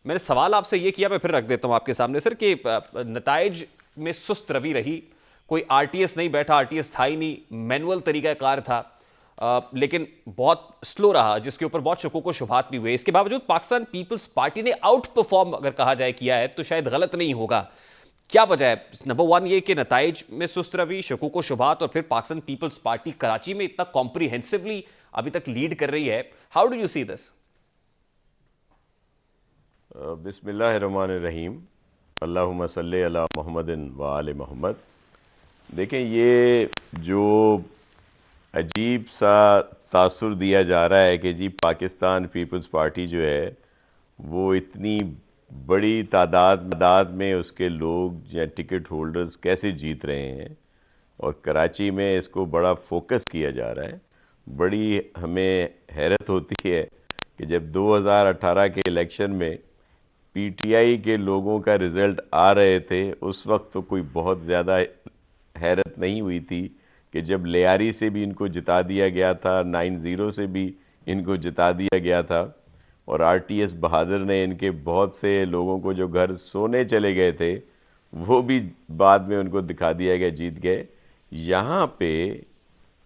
میں نے سوال آپ سے یہ کیا, میں پھر رکھ دیتا ہوں آپ کے سامنے سر, کہ نتائج میں سست روی رہی, کوئی آر ٹی ایس نہیں بیٹھا, آر ٹی ایس تھا ہی نہیں, مینول طریقہ کار تھا, لیکن بہت سلو رہا, جس کے اوپر بہت شکوک و شبہات بھی ہوئے. اس کے باوجود پاکستان پیپلز پارٹی نے آؤٹ پرفارم اگر کہا جائے کیا ہے تو شاید غلط نہیں ہوگا. کیا وجہ ہے؟ نمبر 1 یہ کہ نتائج میں سست روی, شکوک و شبہات, اور پھر پاکستان پیپلز پارٹی کراچی میں اتنا کمپریہنسولی ابھی تک لیڈ کر رہی ہے. ہاؤ ڈو یو سی دس؟ بسم اللہ الرحمن الرحیم. اللہم صلی علی محمد و آل محمد. دیکھیں, یہ جو عجیب سا تاثر دیا جا رہا ہے کہ جی پاکستان پیپلز پارٹی جو ہے وہ اتنی بڑی تعداد میں اس کے لوگ یا ٹکٹ ہولڈرز کیسے جیت رہے ہیں, اور کراچی میں اس کو بڑا فوکس کیا جا رہا ہے. بڑی ہمیں حیرت ہوتی ہے کہ جب 2018 کے الیکشن میں پی ٹی آئی کے لوگوں کا رزلٹ آ رہے تھے, اس وقت تو کوئی بہت زیادہ حیرت نہیں ہوئی تھی کہ جب لیاری سے بھی ان کو جتا دیا گیا تھا, 9-0 سے بھی ان کو جتا دیا گیا تھا, اور آر ٹی ایس بہادر نے ان کے بہت سے لوگوں کو جو گھر سونے چلے گئے تھے وہ بھی بعد میں ان کو دکھا دیا گیا جیت گئے. یہاں پہ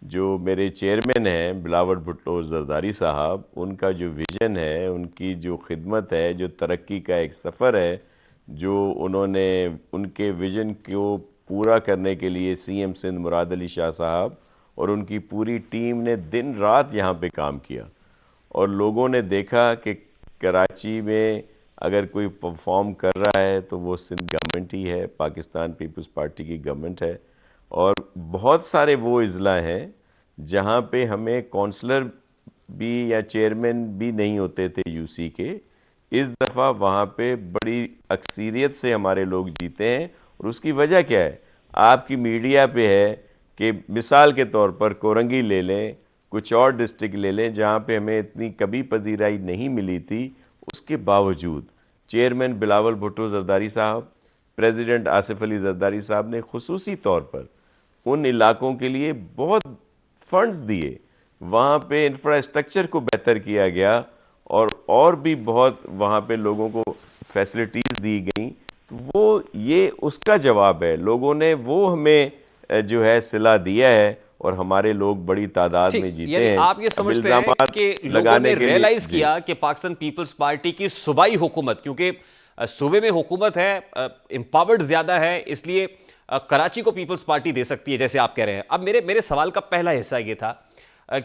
جو میرے چیئرمین ہیں بلاول بھٹو زرداری صاحب, ان کا جو ویژن ہے, ان کی جو خدمت ہے, جو ترقی کا ایک سفر ہے, جو انہوں نے ان کے ویژن کو پورا کرنے کے لیے سی ایم سندھ مراد علی شاہ صاحب اور ان کی پوری ٹیم نے دن رات یہاں پہ کام کیا, اور لوگوں نے دیکھا کہ کراچی میں اگر کوئی پرفارم کر رہا ہے تو وہ سندھ گورنمنٹ ہی ہے, پاکستان پیپلز پارٹی کی گورنمنٹ ہے. اور بہت سارے وہ اضلاع ہیں جہاں پہ ہمیں کونسلر بھی یا چیئرمین بھی نہیں ہوتے تھے یو سی کے. اس دفعہ وہاں پہ بڑی اکثریت سے ہمارے لوگ جیتے ہیں, اور اس کی وجہ کیا ہے؟ آپ کی میڈیا پہ ہے کہ مثال کے طور پر کورنگی لے لیں, کچھ اور ڈسٹرکٹ لے لیں جہاں پہ ہمیں اتنی کبھی پذیرائی نہیں ملی تھی, اس کے باوجود چیئرمین بلاول بھٹو زرداری صاحب, پریزیڈنٹ آصف علی زرداری صاحب نے خصوصی طور پر ان علاقوں کے لیے بہت فنڈز دیے, وہاں پہ انفراسٹرکچر کو بہتر کیا گیا, اور بھی بہت وہاں پہ لوگوں کو فیسلٹیز دی گئیں. وہ یہ اس کا جواب ہے, لوگوں نے وہ ہمیں جو ہے صلہ دیا ہے, اور ہمارے لوگ بڑی تعداد میں ٹھیک, جیتے یعنی ہیں. آپ یہ اب سمجھتے ہیں الزامات کہ لوگوں لگانے نے کے لیے ریئلائز جی کیا کہ پاکستان پیپلز پارٹی کی صوبائی حکومت, کیونکہ صوبے میں حکومت ہے, امپاورڈ زیادہ ہے, اس لیے کراچی کو پیپلز پارٹی دے سکتی ہے جیسے آپ کہہ رہے ہیں. اب میرے سوال کا پہلا حصہ یہ تھا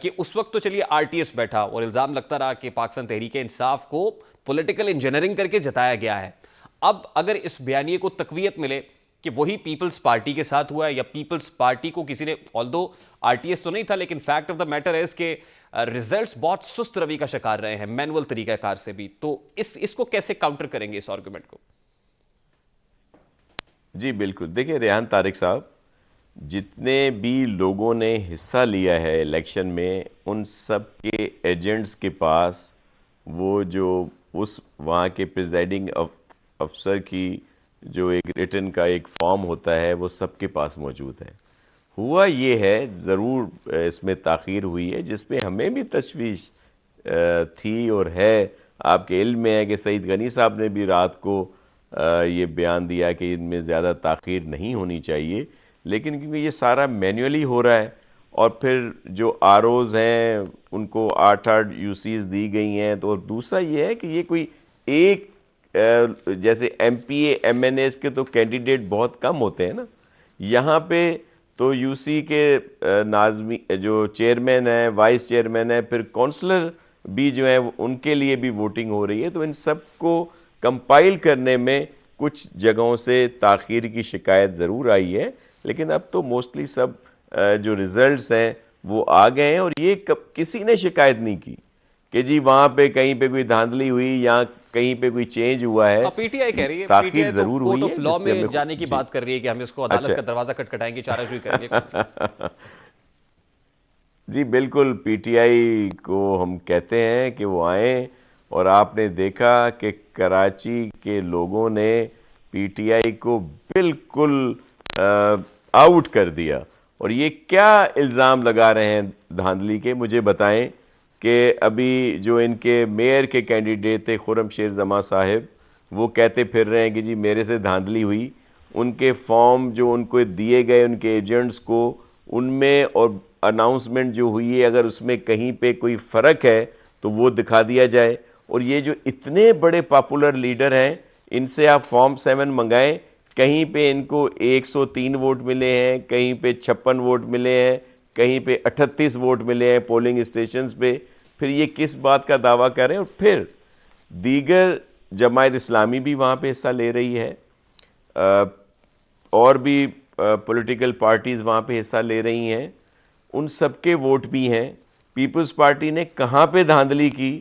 کہ اس وقت تو چلیے آر ٹی ایس بیٹھا اور الزام لگتا رہا کہ پاکستان تحریک انصاف کو پولیٹیکل انجینئرنگ کر کے جتایا گیا ہے. اب اگر اس بیانیے کو تقویت ملے کہ وہی پیپلز پارٹی کے ساتھ ہوا ہے, یا پیپلز پارٹی کو کسی نے, آلدو آر ٹی ایس تو نہیں تھا, لیکن فیکٹ آف دا میٹر ہے کہ ریزلٹس بہت سست روی کا شکار رہے ہیں مینول طریقہ کار سے بھی, تو اس کو کیسے کاؤنٹر کریں گے اس آرگومنٹ کو؟ جی بالکل. دیکھیں ریحان طارق صاحب, جتنے بھی لوگوں نے حصہ لیا ہے الیکشن میں, ان سب کے ایجنٹس کے پاس وہ جو اس وہاں کے پریزائڈنگ افسر کی جو ایک ریٹن کا ایک فارم ہوتا ہے وہ سب کے پاس موجود ہے. ہوا یہ ہے, ضرور اس میں تاخیر ہوئی ہے جس پہ ہمیں بھی تشویش تھی اور ہے. آپ کے علم میں ہے کہ سعید غنی صاحب نے بھی رات کو یہ بیان دیا کہ ان میں زیادہ تاخیر نہیں ہونی چاہیے, لیکن کیونکہ یہ سارا مینولی ہو رہا ہے, اور پھر جو آر اوز ہیں ان کو 8 یو سیز دی گئی ہیں, تو دوسرا یہ ہے کہ یہ کوئی ایک جیسے M P A M N As کے تو کینڈیڈیٹ بہت کم ہوتے ہیں نا, یہاں پہ تو یو سی کے ناظمی جو چیئرمین ہیں, وائس چیئرمین ہیں, پھر کونسلر بھی جو ہیں ان کے لیے بھی ووٹنگ ہو رہی ہے. تو ان سب کو کمپائل کرنے میں کچھ جگہوں سے تاخیر کی شکایت ضرور آئی ہے, لیکن اب تو موسٹلی سب جو ریزلٹس ہیں وہ آ گئے ہیں, اور یہ کسی نے شکایت نہیں کی کہ جی وہاں پہ کہیں پہ کوئی دھاندلی ہوئی یا کہیں پہ کوئی چینج ہوا ہے. پی ٹی آئی کہہ رہی ہے, پی ٹی تاخیر آئی تو ضرور کورٹ ہوئی آف ہے لاء جس پہ میں ہمیں جانے کی جی بات کر رہی ہے کہ ہم اس کو اچھا عدالت کا دروازہ کٹکھٹائیں گے, چارہ جوئی کریں گے. جی بالکل, پی ٹی آئی کو ہم کہتے ہیں کہ وہ آئیں, اور آپ نے دیکھا کہ کراچی کے لوگوں نے پی ٹی آئی کو بالکل آؤٹ کر دیا. اور یہ کیا الزام لگا رہے ہیں دھاندلی کے, مجھے بتائیں کہ ابھی جو ان کے میئر کے کینڈیڈیٹ تھے خرم شیر زماں صاحب, وہ کہتے پھر رہے ہیں کہ جی میرے سے دھاندلی ہوئی. ان کے فارم جو ان کو دیے گئے ان کے ایجنٹس کو, ان میں اور اناؤنسمنٹ جو ہوئی ہے اگر اس میں کہیں پہ کوئی فرق ہے تو وہ دکھا دیا جائے. اور یہ جو اتنے بڑے پاپولر لیڈر ہیں, ان سے آپ فارم 7 منگائیں, کہیں پہ ان کو 103 ووٹ ملے ہیں, کہیں پہ 56 ووٹ ملے ہیں, کہیں پہ 38 ووٹ ملے ہیں پولنگ اسٹیشنز پہ. پھر یہ کس بات کا دعویٰ کر رہے ہیں؟ اور پھر دیگر جماعت اسلامی بھی وہاں پہ حصہ لے رہی ہے, اور بھی پولیٹیکل پارٹیز وہاں پہ حصہ لے رہی ہیں, ان سب کے ووٹ بھی ہیں. پیپلز پارٹی نے کہاں پہ دھاندلی کی,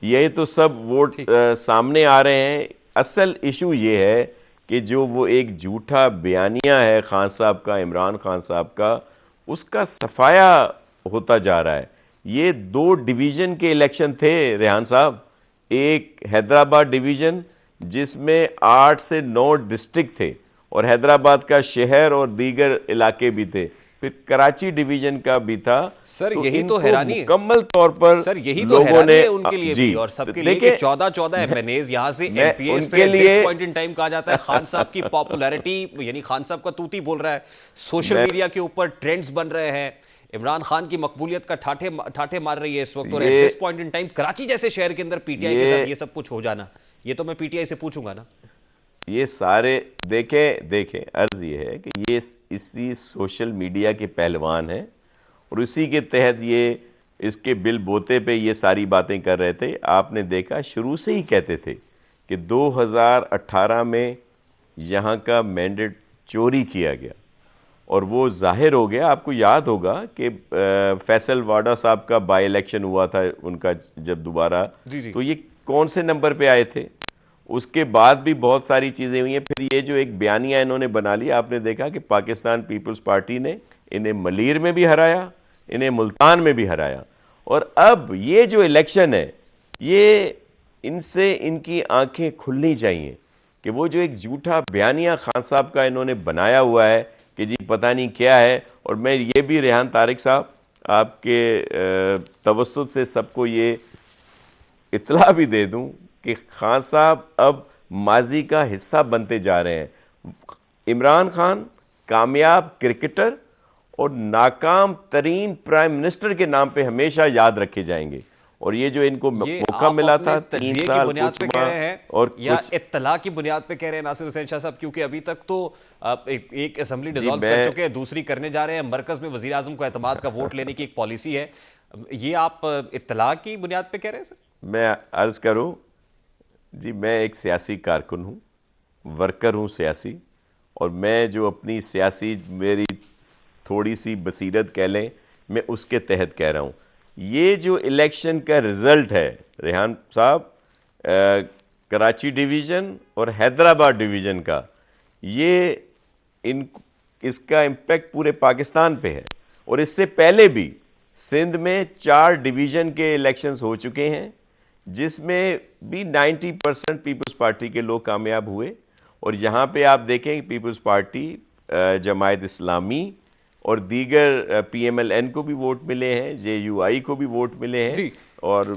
یہ تو سب ووٹ سامنے آ رہے ہیں. اصل ایشو یہ ہے کہ جو وہ ایک جھوٹا بیانیہ ہے خان صاحب کا, عمران خان صاحب کا, اس کا صفایا ہوتا جا رہا ہے. یہ 2 ڈویژن کے الیکشن تھے ریحان صاحب, ایک حیدرآباد ڈویژن جس میں 8 سے 9 ڈسٹرکٹ تھے, اور حیدرآباد کا شہر اور دیگر علاقے بھی تھے, پھر کراچی ڈویژن کا بھی تھا. سر یہی تو حیرانی مکمل طور پر سر یہی تو حیرانی ہے ان کے لیے بھی اور سب کے لیے کہ 14 ایم این ایز یہاں سے ایم پی ایز پہ دس پوائنٹ ان ٹائم کہا جاتا ہے خان صاحب کی پاپولیرٹی, یعنی خان صاحب کا توتی بول رہا ہے, سوشل میڈیا کے اوپر ٹرینڈز بن رہے ہیں, عمران خان کی مقبولیت کا ٹھاٹھے مار رہی ہے اس وقت, اور at this point in time Karachi جیسے شہر کے اندر پی ٹی آئی کے ساتھ یہ سب کچھ ہو جانا, یہ تو میں پی ٹی آئی سے پوچھوں گا نا. یہ سارے دیکھیں عرض یہ ہے کہ یہ اسی سوشل میڈیا کے پہلوان ہیں, اور اسی کے تحت یہ اس کے بل بوتے پہ یہ ساری باتیں کر رہے تھے. آپ نے دیکھا شروع سے ہی کہتے تھے کہ 2018 میں یہاں کا مینڈیٹ چوری کیا گیا, اور وہ ظاہر ہو گیا. آپ کو یاد ہوگا کہ فیصل واڈا صاحب کا بائی الیکشن ہوا تھا ان کا جب دوبارہ, تو یہ کون سے نمبر پہ آئے تھے؟ اس کے بعد بھی بہت ساری چیزیں ہوئی ہیں. پھر یہ جو ایک بیانیہ انہوں نے بنا لیا, آپ نے دیکھا کہ پاکستان پیپلز پارٹی نے انہیں ملیر میں بھی ہرایا, انہیں ملتان میں بھی ہرایا, اور اب یہ جو الیکشن ہے یہ ان سے ان کی آنکھیں کھلنی چاہیے کہ وہ جو ایک جھوٹا بیانیہ خان صاحب کا انہوں نے بنایا ہوا ہے کہ جی پتہ نہیں کیا ہے. اور میں یہ بھی ریحان طارق صاحب آپ کے توسط سے سب کو یہ اطلاع بھی دے دوں کہ خان صاحب اب ماضی کا حصہ بنتے جا رہے ہیں. عمران خان کامیاب کرکٹر اور ناکام ترین پرائم منسٹر کے نام پہ ہمیشہ یاد رکھے جائیں گے, اور یہ جو ان کو موقع ملا تھا 3 سال کی بنیاد پہ کہہ رہے ہیں اور یا اطلاع کی بنیاد پہ کہہ رہے ہیں ناصر حسین شاہ صاحب؟ کیونکہ ابھی تک تو ایک اسمبلی ڈیزالو کر چکے ہیں, دوسری کرنے جا رہے ہیں, مرکز میں وزیر اعظم کو اعتماد کا ووٹ لینے کی ایک پالیسی ہے, یہ آپ اطلاع کی بنیاد پہ کہہ رہے ہیں سر؟ میں عرض کروں جی, میں ایک سیاسی کارکن ہوں, ورکر ہوں سیاسی, اور میں جو اپنی سیاسی میری تھوڑی سی بصیرت کہہ لیں, میں اس کے تحت کہہ رہا ہوں. یہ جو الیکشن کا رزلٹ ہے ریحان صاحب, کراچی ڈویژن اور حیدرآباد ڈویژن کا, یہ اس کا امپیکٹ پورے پاکستان پہ ہے. اور اس سے پہلے بھی سندھ میں 4 ڈویژن کے الیکشنز ہو چکے ہیں جس میں بھی 90% پیپلز پارٹی کے لوگ کامیاب ہوئے. اور یہاں پہ آپ دیکھیں پیپلز پارٹی, جماعت اسلامی اور دیگر پی ایم ایل این کو بھی ووٹ ملے ہیں, جے یو آئی کو بھی ووٹ ملے ہیں, اور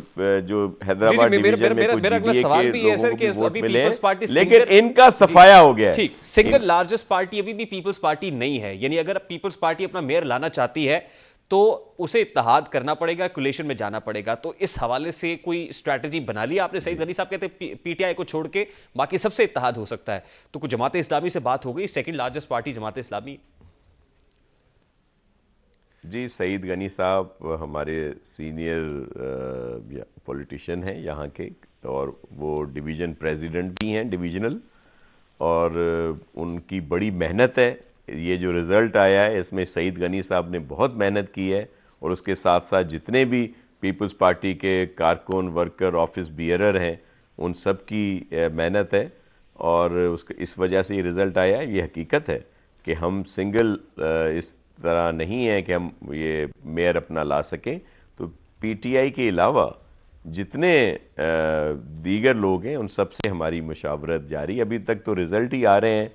جو حیدرآباد ڈویژن میں کچھ جی ڈی اے کے لوگوں کو بھی ووٹ ملے ہیں, لیکن ان کا صفایا ہو گیا ہے. ٹھیک, سنگل لارجسٹ پارٹی ابھی بھی پیپلز پارٹی نہیں ہے, یعنی اگر پیپلز پارٹی اپنا میئر لانا چاہتی ہے تو اسے اتحاد کرنا پڑے گا, کولیشن میں جانا پڑے گا. تو اس حوالے سے کوئی اسٹریٹجی بنا لی آپ نے؟ سعید غنی صاحب کہتے ہیں پی ٹی آئی کو چھوڑ کے باقی سب سے اتحاد ہو سکتا ہے, تو کچھ جماعت اسلامی سے بات ہو گئی؟ Second largest party Jamaat Islami. جی, سعید غنی صاحب ہمارے سینئر پولیٹیشین ہیں یہاں کے, اور وہ ڈویژن پریزیڈنٹ بھی ہیں ڈویژنل, اور ان کی بڑی محنت ہے. یہ جو رزلٹ آیا ہے اس میں سعید غنی صاحب نے بہت محنت کی ہے, اور اس کے ساتھ ساتھ جتنے بھی پیپلز پارٹی کے کارکن, ورکر, آفس بیئرر ہیں, ان سب کی محنت ہے, اور اس وجہ سے یہ رزلٹ آیا ہے. یہ حقیقت ہے کہ ہم سنگل اس طرح نہیں ہے کہ ہم یہ میئر اپنا لا سکیں. تو پی ٹی آئی کے علاوہ جتنے دیگر لوگ ہیں ان سب سے ہماری مشاورت جاری. ابھی تک تو رزلٹ ہی آ رہے ہیں,